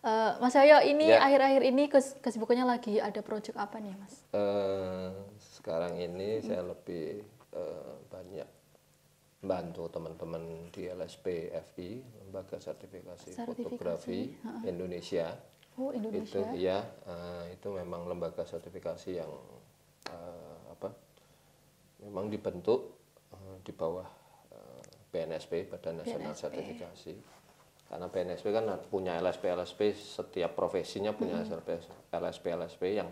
Mas Yoyo ini Ya. akhir-akhir ini kesibukannya lagi ada project apa nih Mas? Sekarang ini saya lebih banyak bantu teman-teman di LSP FI, Lembaga Sertifikasi Fotografi Indonesia. Oh, Indonesia. Itu ya, itu memang lembaga sertifikasi yang memang dibentuk di bawah BNSP, Badan Nasional Sertifikasi. Karena BNSP kan punya LSP, setiap profesinya punya LSP yang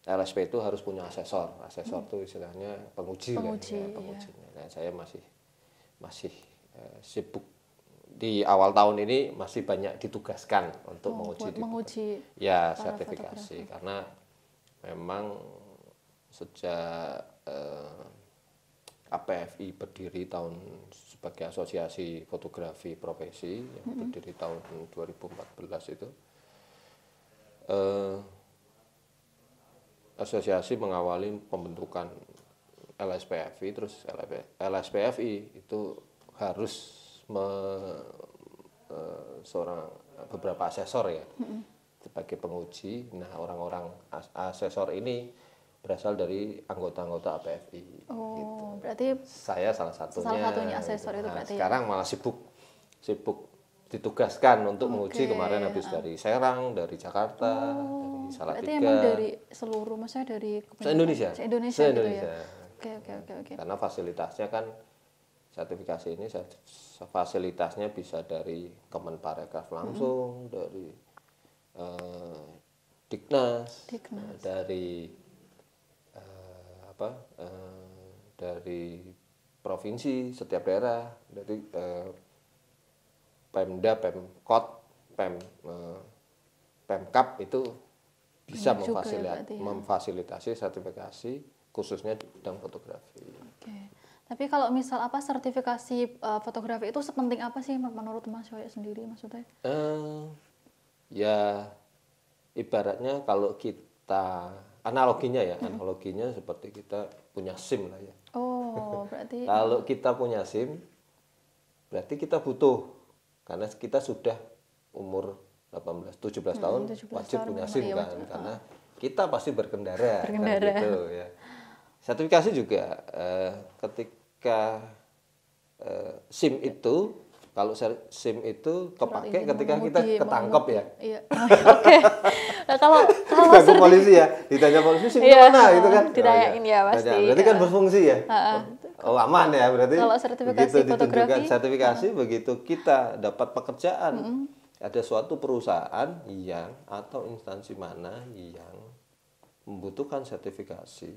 LSP itu harus punya asesor. Asesor itu istilahnya penguji lah, ya, pengujinya. Nah, saya masih sibuk di awal tahun ini, masih banyak ditugaskan untuk menguji ya sertifikasi, karena memang sejak APFI berdiri sebagai asosiasi fotografi profesi yang berdiri tahun 2014 itu, asosiasi mengawali pembentukan LSPFI. Terus LSPFI itu harus beberapa asesor ya, sebagai penguji. Nah, orang-orang asesor ini berasal dari anggota-anggota APFI. Oh, gitu. Berarti saya salah satunya. Salah satunya asesor itu berarti. Sekarang malah sibuk ditugaskan untuk menguji. Kemarin habis dari Serang, dari Jakarta, dari Salatiga. Berarti emang dari seluruh, maksudnya dari se-Indonesia. Se-Indonesia gitu ya. Oke. Karena fasilitasnya kan, sertifikasi ini fasilitasnya bisa dari Kemenparekraf langsung, dari Diknas, dari dari provinsi, setiap daerah, dari Pemda, Pemkot, Pemkap itu bisa memfasilitasi sertifikasi khususnya di bidang fotografi. Oke. Tapi kalau misal sertifikasi fotografi itu sepenting apa sih menurut Mas Yoyo sendiri maksudnya? Ya ibaratnya kalau kita analoginya seperti kita punya SIM lah ya. Oh, berarti kalau kita punya SIM berarti kita butuh, karena kita sudah umur 17 tahun wajib punya SIM kan, karena kita pasti berkendara. Kan gitu ya. Sertifikasi juga ketika SIM itu, kalau SIM itu kepake ketika kita ketangkep ya. Iya. Oke. Nah, kalau polisi ya, ditanya polisi SIM mana gitu kan. Ditanyain ya pasti. Berarti kan berfungsi ya. Oh, aman ya, berarti. Kalau sertifikasi fotografi, sertifikasi begitu kita dapat pekerjaan, ada suatu perusahaan yang atau instansi mana yang membutuhkan sertifikasi,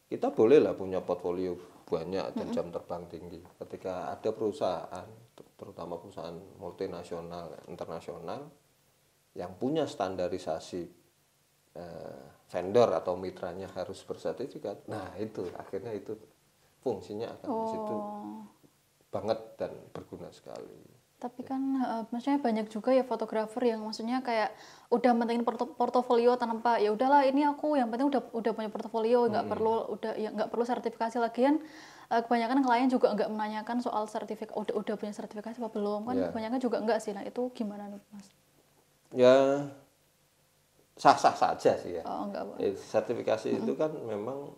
kita bolehlah punya portfolio banyak dan jam terbang tinggi. Ketika ada perusahaan, terutama perusahaan multinasional, internasional, yang punya standarisasi vendor atau mitranya harus bersertifikat, nah itu akhirnya itu fungsinya akan di situ banget dan berguna sekali. Tapi kan maksudnya banyak juga ya fotografer yang maksudnya kayak udah mentingin portofolio tanpa ya udahlah ini aku yang penting udah punya portofolio, nggak perlu sertifikasi. Lagian kebanyakan klien juga nggak menanyakan soal sertifikat, udah punya sertifikasi apa belum kan. Kebanyakan juga enggak sih. Nah, itu gimana nih Mas? Ya sah-sah saja sih ya. Enggak, sertifikasi itu kan memang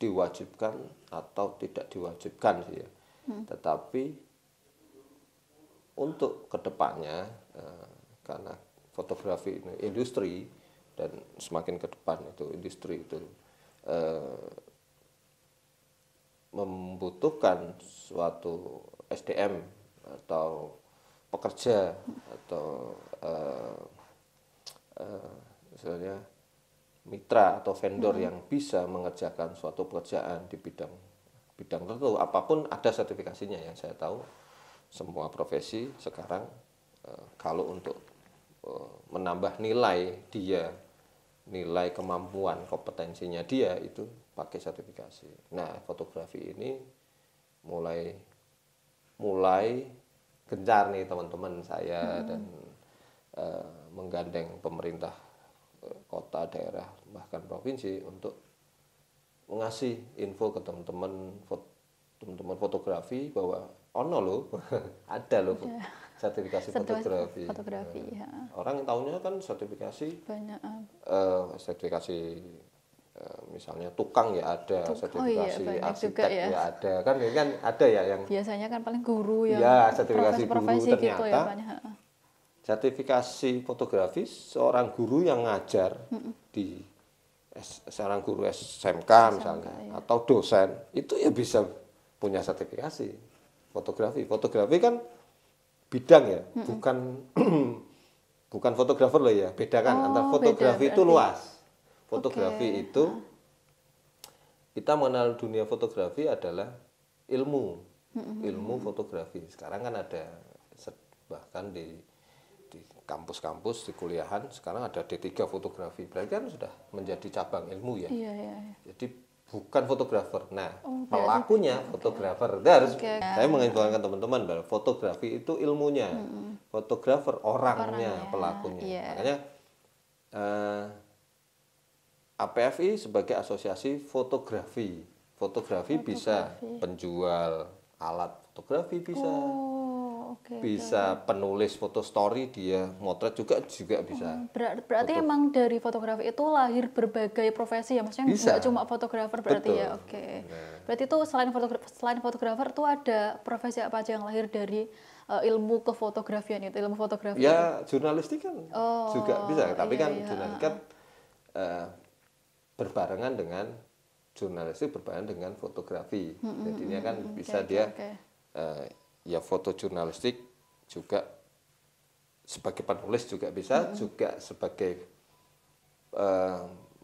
diwajibkan atau tidak diwajibkan sih ya. Tetapi untuk kedepannya, karena fotografi ini industri, dan semakin ke depan itu industri itu membutuhkan suatu SDM atau pekerja atau misalnya mitra atau vendor yang bisa mengerjakan suatu pekerjaan di bidang tertentu, apapun ada sertifikasinya ya. Saya tahu semua profesi sekarang kalau untuk menambah nilai kemampuan, kompetensinya dia itu pakai sertifikasi. Nah, fotografi ini mulai gencar nih teman-teman saya dan menggandeng pemerintah kota, daerah, bahkan provinsi untuk mengasih info ke teman-teman fotografi bahwa ono loh, ada loh sertifikasi fotografi. Fotografi, ya. Orang tahunya kan sertifikasi Banyak. sertifikasi misalnya tukang ya ada, sertifikasi banyak juga arsitek ya. ya ada kan ada ya yang Biasanya kan paling guru yang ya sertifikasi guru. profesi gitu ya Ternyata banyak. sertifikasi fotografi seorang guru yang ngajar di seorang guru SMK misalnya atau dosen itu ya bisa punya sertifikasi fotografi. Fotografi kan bidang ya, bukan bukan fotografer loh ya. Bedakan antara fotografi beda, itu berarti. luas. Fotografi itu kita mengenal dunia fotografi adalah ilmu fotografi. Sekarang kan ada bahkan di kampus-kampus di kuliahan sekarang ada D3 fotografi. Berarti kan sudah menjadi cabang ilmu ya. Iya. Jadi bukan fotografer. Nah, pelakunya fotografer. Harus saya menginfokan teman-teman bahwa fotografi itu ilmunya. Fotografer orangnya, pelakunya. Iya. Makanya APFI sebagai asosiasi fotografi. Fotografi bisa penjual alat fotografi bisa. Bisa penulis foto story, dia motret juga bisa. Berarti emang dari fotografi itu lahir berbagai profesi ya, maksudnya nggak cuma fotografer berarti. Betul. Ya, oke. Berarti itu selain fotografer itu ada profesi apa aja yang lahir dari ilmu kefotografian itu, ilmu fotografi? Ya jurnalistik kan juga bisa, tapi kan jurnalistik kan berbarengan dengan jurnalistik berbarengan dengan fotografi. Jadinya kan bisa dia ya foto jurnalistik juga sebagai penulis juga bisa, juga sebagai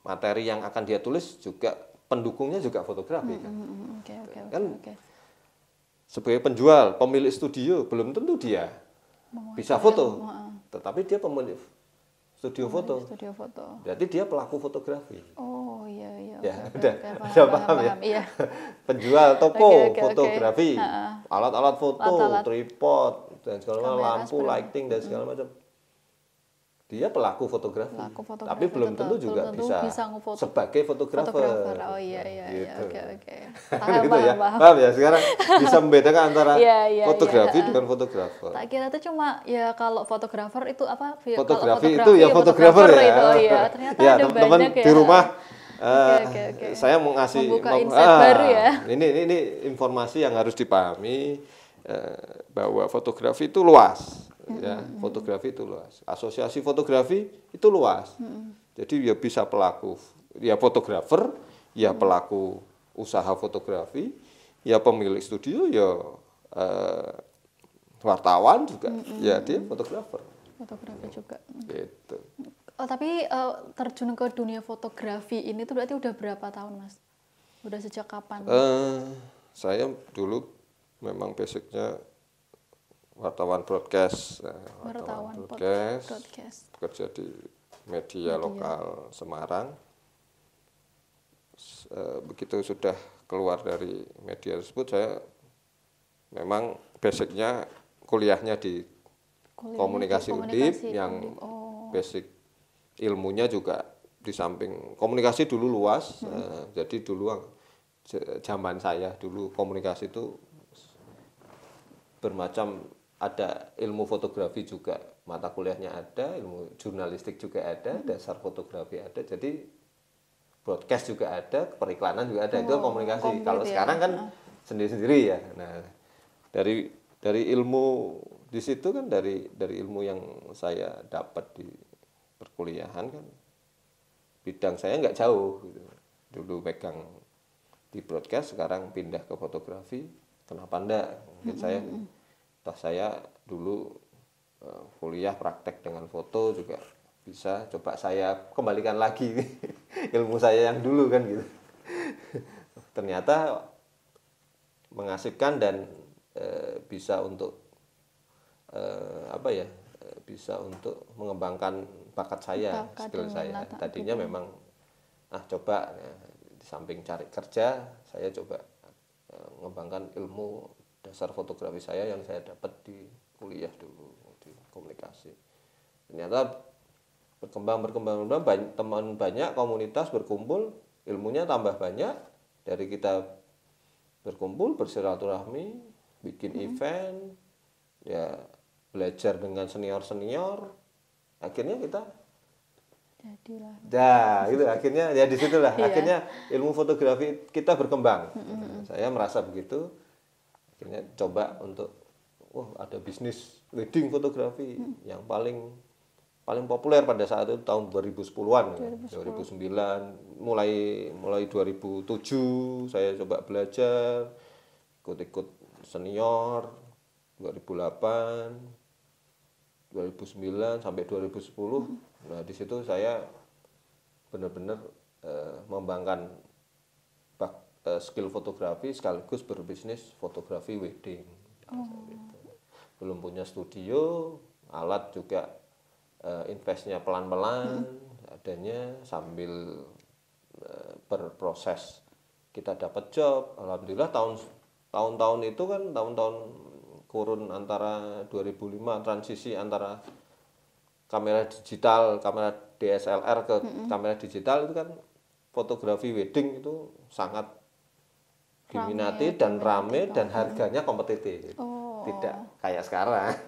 materi yang akan dia tulis juga pendukungnya juga fotografi kan. Sebagai penjual, pemilik studio belum tentu dia bisa foto, tetapi dia pemilik studio foto. Berarti dia pelaku fotografi. Oh iya. Ya, udah paham ya. Iya. Penjual toko fotografi, alat-alat foto, tripod dan segala macam, lampu, lighting dan segala macam. Dia pelaku fotografi. Tapi belum tentu juga bisa sebagai fotografer. Oh iya. Gitu. Oke. Gitu ya. Paham ya sekarang bisa membedakan antara fotografi dengan fotografer. Tak kira itu cuma ya kalau fotografer itu apa? Fotografi itu ya fotografer ya. Itu, ya. Ternyata ya, ada teman-teman banyak ya. Di rumah saya mau ngasih membuka insight baru ya. Ini informasi yang harus dipahami bahwa fotografi itu luas. Ya, fotografi itu luas. Asosiasi fotografi itu luas. Jadi ya bisa pelaku, ya fotografer, ya pelaku usaha fotografi, ya pemilik studio, ya wartawan juga, ya dia fotografer. Fotografer juga. Gitu. Oh, tapi terjun ke dunia fotografi ini tuh berarti udah berapa tahun, Mas? Udah sejak kapan? Saya dulu memang basicnya wartawan broadcast, bekerja di media lokal Semarang. Begitu sudah keluar dari media tersebut, saya memang basicnya kuliahnya di komunikasi Undip, yang basic ilmunya juga di samping komunikasi dulu luas. Jadi dulu zaman saya dulu komunikasi itu bermacam. Ada ilmu fotografi juga, mata kuliahnya ada, ilmu jurnalistik juga ada, dasar fotografi ada, jadi broadcast juga ada, periklanan juga ada, itu komunikasi. Kalau sekarang kan sendiri-sendiri ya. Nah, dari ilmu di situ kan dari ilmu yang saya dapat di perkuliahan kan, bidang saya nggak jauh gitu. Dulu pegang di broadcast, sekarang pindah ke fotografi, kenapa enggak? Mungkin saya dulu kuliah praktek dengan foto juga bisa, coba saya kembalikan lagi ilmu saya yang dulu kan gitu. Ternyata mengasihkan dan bisa untuk bisa untuk mengembangkan bakat saya, skill saya. Tadinya memang coba di samping cari kerja, saya coba mengembangkan ilmu dasar fotografi saya yang saya dapat di kuliah dulu di komunikasi. Ternyata berkembang teman banyak, komunitas berkumpul, ilmunya tambah banyak. Dari kita berkumpul, bersilaturahmi, bikin event, ya belajar dengan senior-senior, akhirnya kita Jadilah. ya itu akhirnya ya disitulah Iya. akhirnya ilmu fotografi kita berkembang. Saya merasa begitu, akhirnya coba untuk ada bisnis wedding fotografi yang paling populer pada saat itu tahun 2010-an ya. 2009 mulai 2007 saya coba belajar ikut senior 2008 2009 sampai 2010. Nah, di situ saya benar-benar mengembangkan skill fotografi sekaligus berbisnis fotografi wedding. Belum punya studio, alat juga investnya pelan-pelan, adanya sambil berproses kita dapat job. Alhamdulillah tahun-tahun itu kan tahun-tahun kurun antara 2005 transisi antara kamera digital, kamera DSLR ke kamera digital itu kan fotografi wedding itu sangat diminati dan rame dan harganya kompetitif. Tidak kayak sekarang.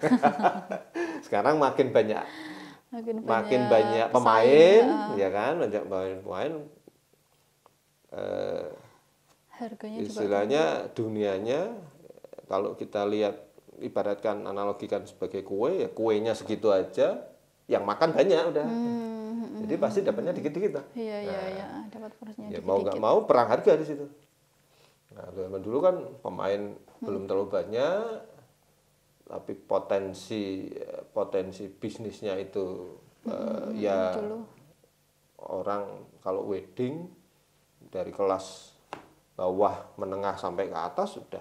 Sekarang makin banyak pemain, ya kan, banyak pemain. Harganya istilahnya juga dunianya kalau kita lihat ibaratkan analogikan sebagai kue, ya kuenya segitu aja, yang makan banyak udah. Jadi pasti dapatnya dikit-dikit lah. Iya, dapat porsinya ya dikit-dikit. mau nggak mau perang harga di situ. Nah, zaman dulu kan pemain belum terlalu banyak, tapi potensi bisnisnya itu ya dulu. Orang kalau wedding dari kelas bawah menengah sampai ke atas sudah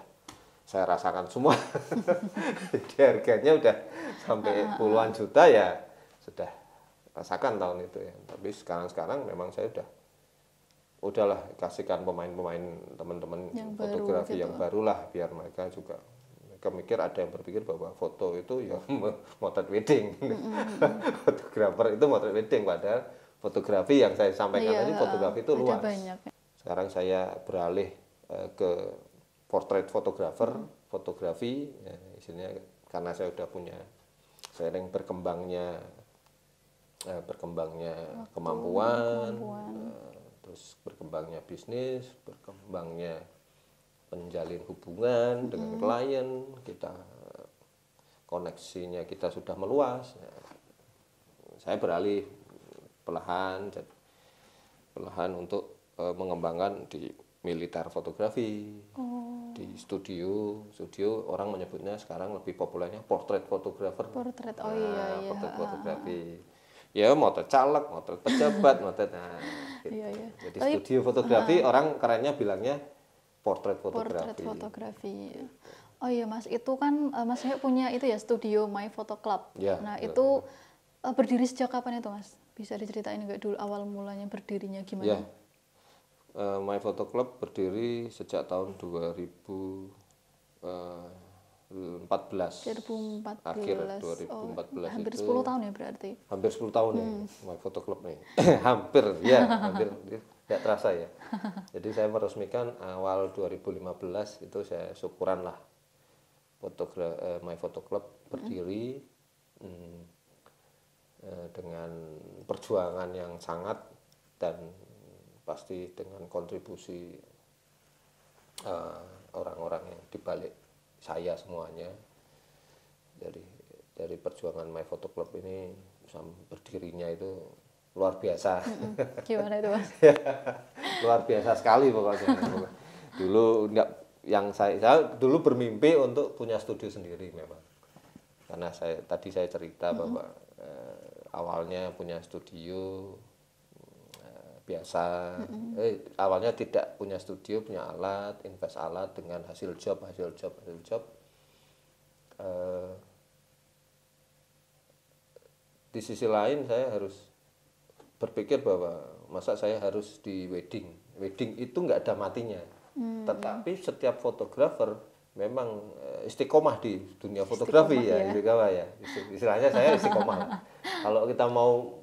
saya rasakan semua. Jadi harganya udah sampai puluhan juta ya sudah rasakan tahun itu ya. Tapi sekarang memang saya udahlah kasihkan pemain-pemain teman-teman fotografi gitu. yang barulah biar mereka juga mikir ada yang berpikir bahwa foto itu ya motret wedding. Fotografer itu motret wedding, padahal fotografi yang saya sampaikan tadi fotografi itu luas. Banyak. Sekarang saya beralih ke portrait fotografer, fotografi, ya, isinya karena saya udah punya seiring berkembangnya kemampuan, terus berkembangnya bisnis, berkembangnya menjalin hubungan dengan klien, kita koneksinya kita sudah meluas. Ya, saya beralih perlahan untuk mengembangkan di militer fotografi, di studio orang menyebutnya sekarang lebih populernya portrait fotografer. Portrait, portrait fotografi. Ya, motret caleg, motret pejabat, motret. Nah, gitu. Iya. Jadi studio fotografi orang kerennya bilangnya portrait fotografi. Oh iya Mas, itu kan Mas saya punya itu ya studio My Photo Club. Ya, nah itu berdiri sejak kapan itu Mas? Bisa diceritain nggak dulu awal mulanya berdirinya gimana? Ya. My Photo Club berdiri sejak tahun 2014. Akhir 2014 hampir itu. 10 tahun ya berarti. Hampir 10 tahun ya My Photo Club nih. hampir tidak terasa ya. Jadi saya meresmikan awal 2015 itu saya syukuran lah My Photo Club berdiri dengan perjuangan yang sangat dan pasti dengan kontribusi orang-orang yang dibalik saya semuanya. Dari perjuangan My Photo Club ini berdirinya itu luar biasa. Gimana itu Mas? Luar biasa sekali pokoknya. Dulu saya dulu bermimpi untuk punya studio sendiri memang. Karena saya cerita bahwa awalnya punya studio biasa, awalnya tidak punya studio, punya alat, invest alat dengan hasil job. Di sisi lain saya harus berpikir bahwa masa saya harus di wedding itu nggak ada matinya. Tetapi setiap fotografer memang istiqomah di dunia fotografi istiqomah ya. Istilahnya saya istiqomah. Kalau kita mau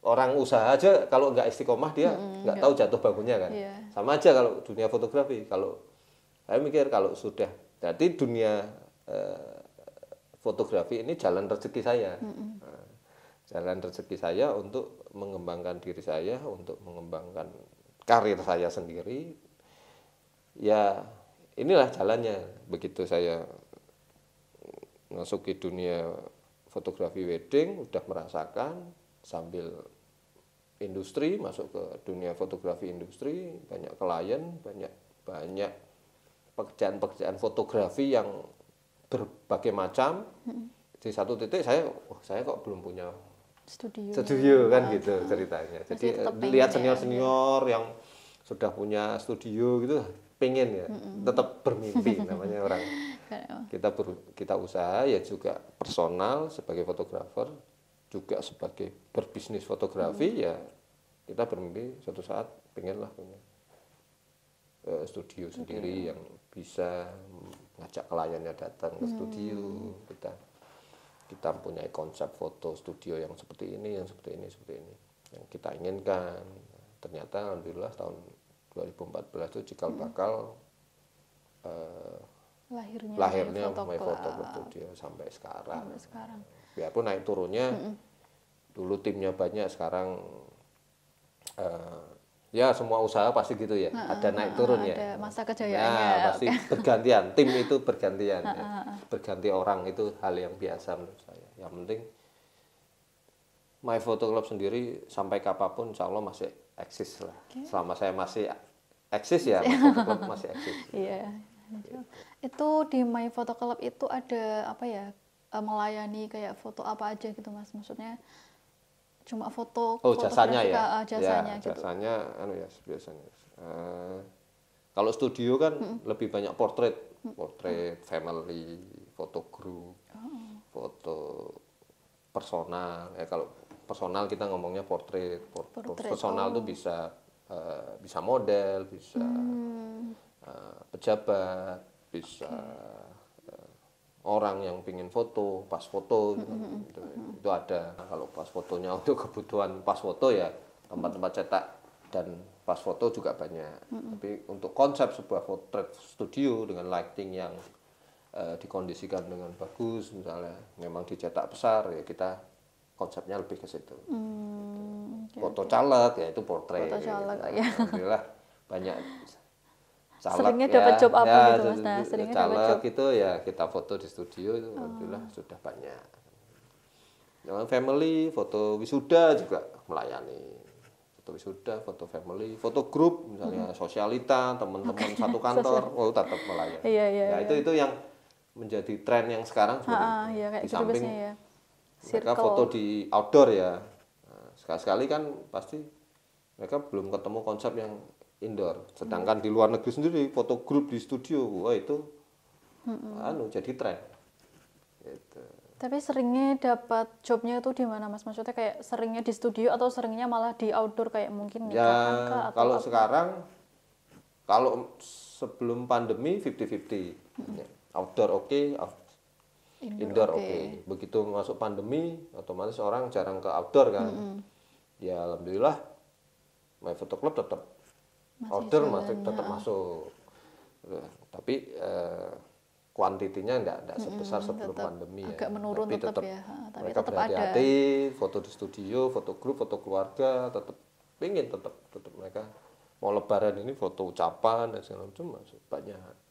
orang usaha aja kalau nggak istiqomah dia nggak tahu jatuh bangunnya kan. Sama aja kalau dunia fotografi. Kalau saya mikir kalau sudah Jadi dunia fotografi ini jalan rezeki saya. Nah, jalan rezeki saya untuk mengembangkan diri saya, untuk mengembangkan karir saya sendiri. Ya, inilah jalannya. Begitu saya masuk ke dunia fotografi wedding, udah merasakan sambil industri, masuk ke dunia fotografi industri, banyak klien, banyak pekerjaan-pekerjaan fotografi yang berbagai macam. Di satu titik saya kok belum punya studio kan gitu ceritanya. Jadi lihat senior-senior yang sudah punya studio gitu, pengen ya, tetap bermimpi namanya orang. Kita usaha ya juga personal sebagai fotografer, juga sebagai berbisnis fotografi ya kita bermimpi suatu saat pengenlah punya studio sendiri yang bisa ngajak kliennya datang ke studio. Kita mempunyai konsep foto studio yang seperti ini, yang seperti ini yang kita inginkan. Ternyata alhamdulillah tahun 2014 itu cikal bakal lahirnya My Photo Club Studio sampai sekarang. Biarpun naik turunnya dulu timnya banyak, sekarang ya semua usaha pasti gitu ya, ada naik turun ya. Ada masa kejayaannya. Ya, pasti bergantian, tim itu bergantian. Berganti orang itu hal yang biasa menurut saya. Yang penting My Photo Club sendiri sampai kapanpun insya Allah masih eksis lah. Selama saya masih eksis ya, My Photo Club masih eksis. Iya. Itu di My Photo Club itu ada apa ya, melayani kayak foto apa aja gitu Mas? Maksudnya cuma foto jasanya ya, jasanya gitu. Jasanya biasanya kalau studio kan lebih banyak portrait family, foto group, foto personal ya. Kalau personal kita ngomongnya portrait personal tuh bisa model, bisa pejabat, bisa orang yang pingin foto, pas foto itu ada. Kalau pas fotonya untuk kebutuhan pas foto ya tempat-tempat cetak dan pas foto juga banyak. Tapi untuk konsep sebuah potret studio dengan lighting yang dikondisikan dengan bagus, misalnya memang dicetak besar ya kita konsepnya lebih ke situ. Foto caleg ya itu portrait. Foto caleg ya. Alhamdulillah banyak caleg seringnya dapat job apa ya, gitu Mas? Nah, seringnya dapat job itu ya kita foto di studio itu alhamdulillah sudah banyak. Yang family, foto wisuda juga melayani. Foto wisuda, foto family, foto grup misalnya sosialita, teman-teman satu kantor, tetap melayani. Iya. Itu yang menjadi tren yang sekarang iya, kayak di gitu samping ya. mereka foto di outdoor ya. Nah, sekali-sekali kan pasti mereka belum ketemu konsep yang indoor. Sedangkan di luar negeri sendiri foto grup di studio, wah itu jadi tren. Gitu. Tapi seringnya dapat jobnya itu di mana Mas? Maksudnya kayak seringnya di studio atau seringnya malah di outdoor kayak mungkin ya kalau sekarang, kalau sebelum pandemi 50-50. Outdoor oke, indoor oke. Begitu masuk pandemi otomatis orang jarang ke outdoor kan. Ya alhamdulillah My Photo Club tetap tetap masuk. Tapi kuantitinya enggak sebesar sebelum pandemi ya. Agak menurun tapi tetap ya. Tapi mereka tetap berhati-hati, foto di studio, foto grup, foto keluarga, tetap tetap mereka mau lebaran ini foto ucapan dan segala macam banyak.